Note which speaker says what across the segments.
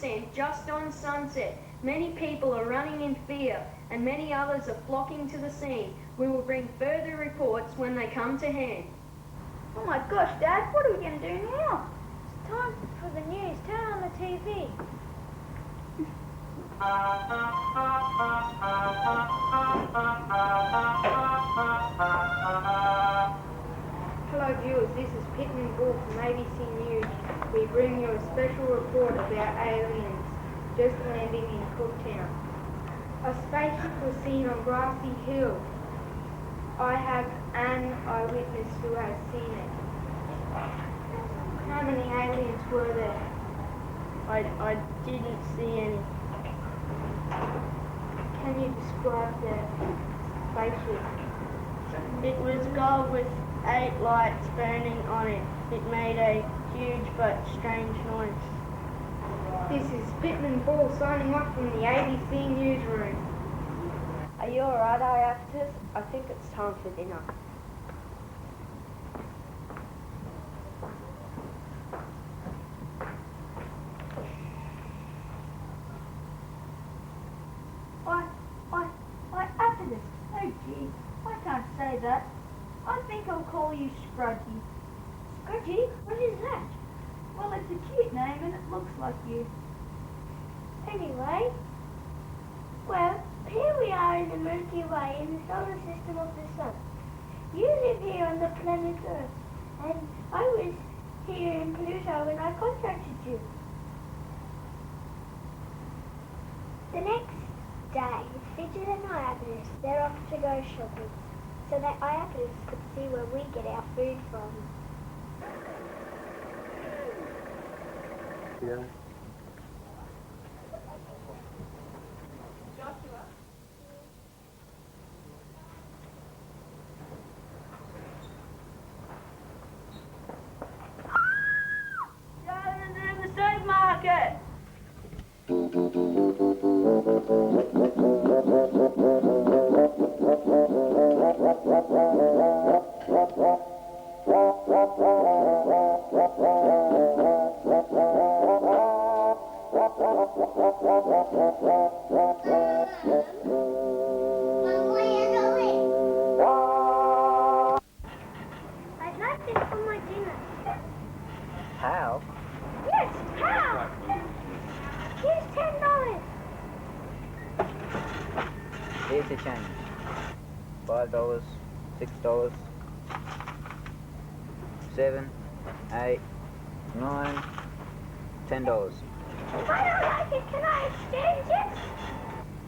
Speaker 1: sand just on sunset. Many people are running in fear, and many others are flocking to the scene. We will bring further reports when they come to hand.
Speaker 2: Oh my gosh, Dad, what are we going to do now? It's time for the news. Turn on the TV. Hello viewers, this is Pittman Bull from ABC News. We bring you a special report about aliens just landing in Cooktown. A spaceship was seen on Grassy Hill. I have an eyewitness who has seen it. How many aliens were there?
Speaker 1: I didn't see any.
Speaker 2: Can you describe the spaceship?
Speaker 1: It was gold with 8 lights burning on it. It made a huge but strange noise.
Speaker 2: This is Pittman Bull signing off from the ABC newsroom.
Speaker 1: Are you alright, our actors? I think it's time for dinner.
Speaker 3: Oh gee, I can't say that. I think I'll call you Scrudgy.
Speaker 2: Scrudgy? What is that?
Speaker 3: Well, it's a cute name and it looks like you.
Speaker 2: Anyway, well, here we are in the Milky Way in the solar system of the Sun. You live here on the planet Earth, and I was here in Pluto when I contacted you. The next day, Fidget and Iapetus, they're off to go shopping, so that Iapetus could see where we get our food from.
Speaker 4: Yeah.
Speaker 2: I'd like this for my dinner.
Speaker 4: How?
Speaker 2: Yes, how? Here's $10.
Speaker 4: Here's your change. $5, $6, 7, 8, 9, $10.
Speaker 2: If I don't like it, can I exchange it?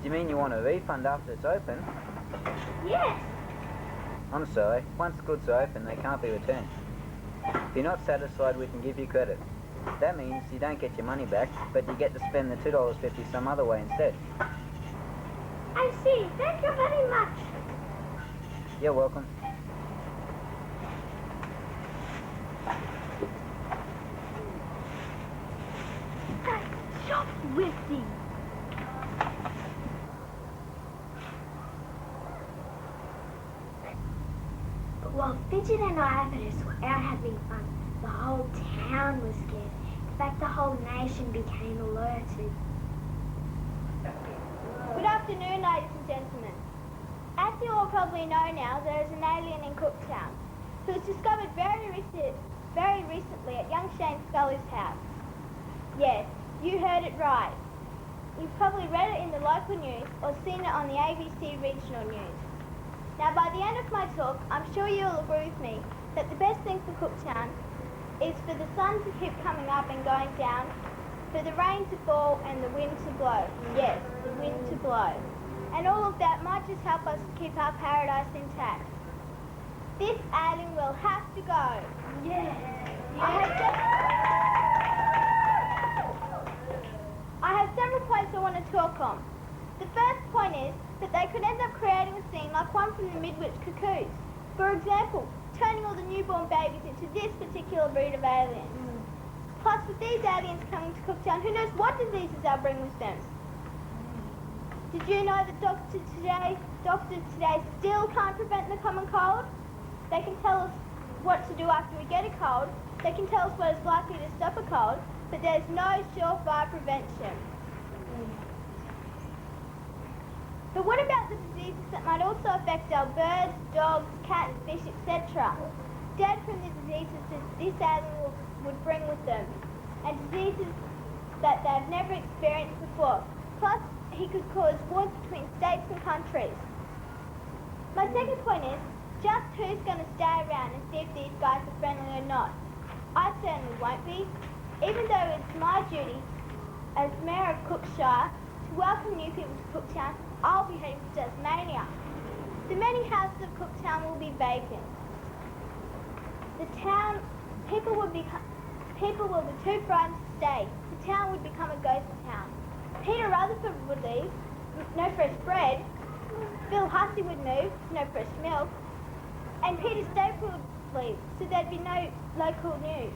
Speaker 4: Do you mean you want a refund after it's open?
Speaker 2: Yes.
Speaker 4: I'm sorry. Once the goods are open, they can't be returned. If you're not satisfied, we can give you credit. That means you don't get your money back, but you get to spend the $2.50 some other way instead.
Speaker 2: I see. Thank you very much.
Speaker 4: You're welcome.
Speaker 2: That's shoplifting. But while Fidget and Iapetus were out having fun, the whole town was scared. In fact, the whole nation became alerted.
Speaker 5: Good afternoon, ladies and gentlemen. As you all probably know now, there is an alien in Cooktown who was discovered very recently at young Shane Scully's house. Yes, you heard it right. You've probably read it in the local news or seen it on the ABC regional news. Now, by the end of my talk, I'm sure you'll agree with me that the best thing for Cooktown is for the sun to keep coming up and going down, for the rain to fall and the wind to blow. Yes, the wind to blow. And all of that might just help us keep our paradise intact. This alien will have to go.
Speaker 2: Yes.
Speaker 5: I have several points I want to talk on. The first point is that they could end up creating a scene like one from the Midwich Cuckoos. For example, turning all the newborn babies into this particular breed of aliens. Plus, with these aliens coming to Cooktown, who knows what diseases they'll bring with them. Did you know that doctors today still can't prevent the common cold? They can tell us what to do after we get a cold. They can tell us what is likely to stop a cold, but there's no surefire prevention. what about the diseases that might also affect our birds, dogs, cats, fish, etc.? Dead from the diseases that this alien would bring with them, and diseases that they've never experienced before. Plus, he could cause wars between states and countries. My second point is, just who's going to stay around and see if these guys are friendly or not? I certainly won't be, even though it's my duty as Mayor of Cookshire to welcome new people to Cooktown. I'll be heading to Tasmania. The many houses of Cooktown will be vacant. The town, people will be too frightened to stay. The town would become a ghost town. Peter Rutherford would leave, no fresh bread. Phil Hussey would move, no fresh milk. And Peter Staple would leave, so there'd be no local news.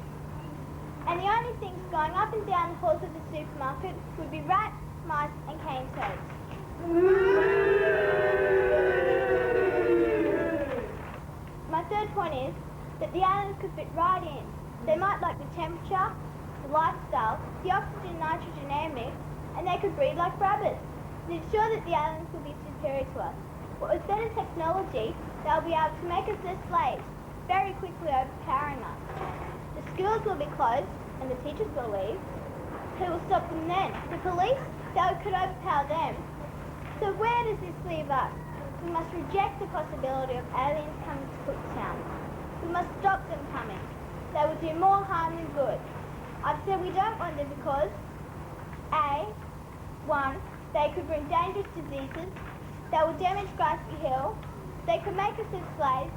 Speaker 5: And the only things going up and down the halls of the supermarket would be rats, mice and cane toads. My third point is that the aliens could fit right in. They might like the temperature, the lifestyle, the oxygen nitrogen air mix, and they could breed like rabbits. And it's sure that the aliens will be superior to us. But with better technology, they'll be able to make us their slaves, very quickly overpowering us. The schools will be closed, and the teachers will leave. Who will stop them then? The police? They could overpower them. So where does this leave us? We must reject the possibility of aliens coming to Cooktown. We must stop them coming. They will do more harm than good. I've said we don't want them because A, 1, they could bring dangerous diseases, they will damage Grassy Hill, they could make us as slaves,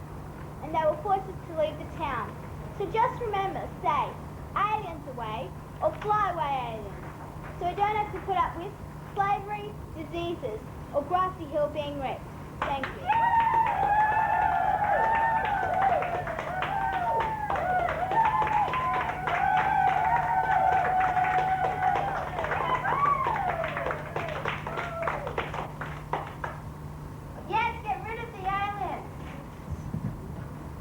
Speaker 5: and they will force us to leave the town. So just remember, say, aliens away, or fly away aliens. So we don't have to put up with slavery, diseases, or Grassy Hill being wrecked. Thank you.
Speaker 3: Yes, get rid of the aliens.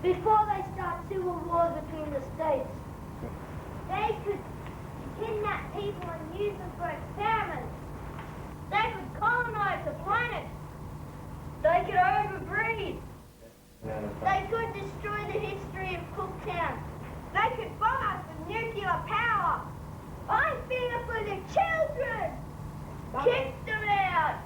Speaker 3: Before they start civil wars between the states. They could kidnap people and use them for experiments. They could colonize the planet. They could overbreed. They could destroy the history of Cooktown. They could bomb us with nuclear power. I'm fear for the children. Kick them out.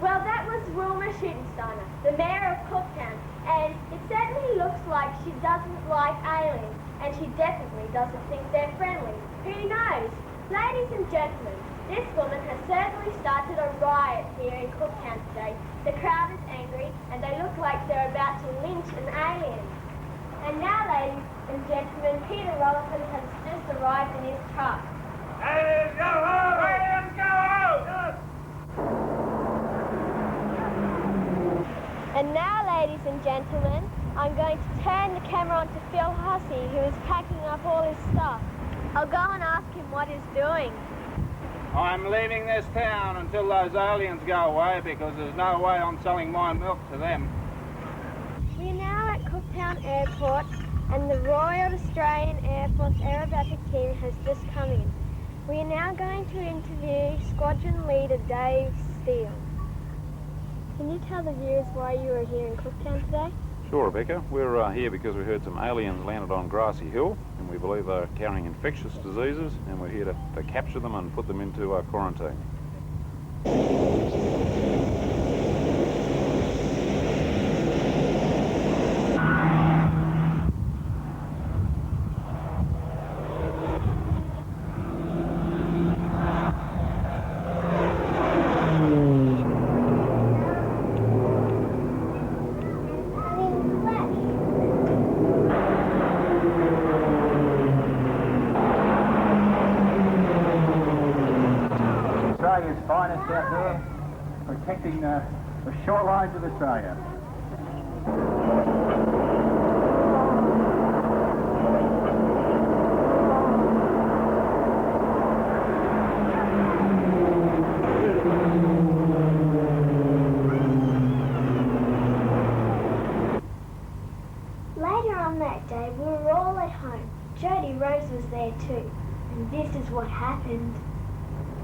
Speaker 1: Well, that was Wilma Schuttensteiner, the mayor of Cooktown, and it certainly looks like she doesn't like aliens, and she definitely doesn't think they're friendly. Who knows? Ladies and gentlemen, this woman has certainly started a riot here in Cooktown today. The crowd is angry, and they look like they're about to lynch an alien. And now, ladies and gentlemen, Peter Rutherford has just arrived in his truck.
Speaker 6: Aliens go home! Aliens go home!
Speaker 1: And now, ladies and gentlemen, I'm going to turn the camera on to Phil Hussey, who is packing up all his stuff. I'll go and ask him what he's doing.
Speaker 6: I'm leaving this town until those aliens go away because there's no way I'm selling my milk to them.
Speaker 1: We're now at Cooktown Airport, and the Royal Australian Air Force Aerobatic Team has just come in. We are now going to interview Squadron Leader Dave Steele. Can you tell the viewers why you are here in Cooktown today?
Speaker 7: Sure, Rebecca. We're here because we heard some aliens landed on Grassy Hill, and we believe they're carrying infectious diseases, and we're here to capture them and put them into quarantine.
Speaker 8: Australia's finest out there, protecting the shorelines of Australia.
Speaker 1: Later on that day, we were all at home. Jodie Rose was there too. And this is what happened.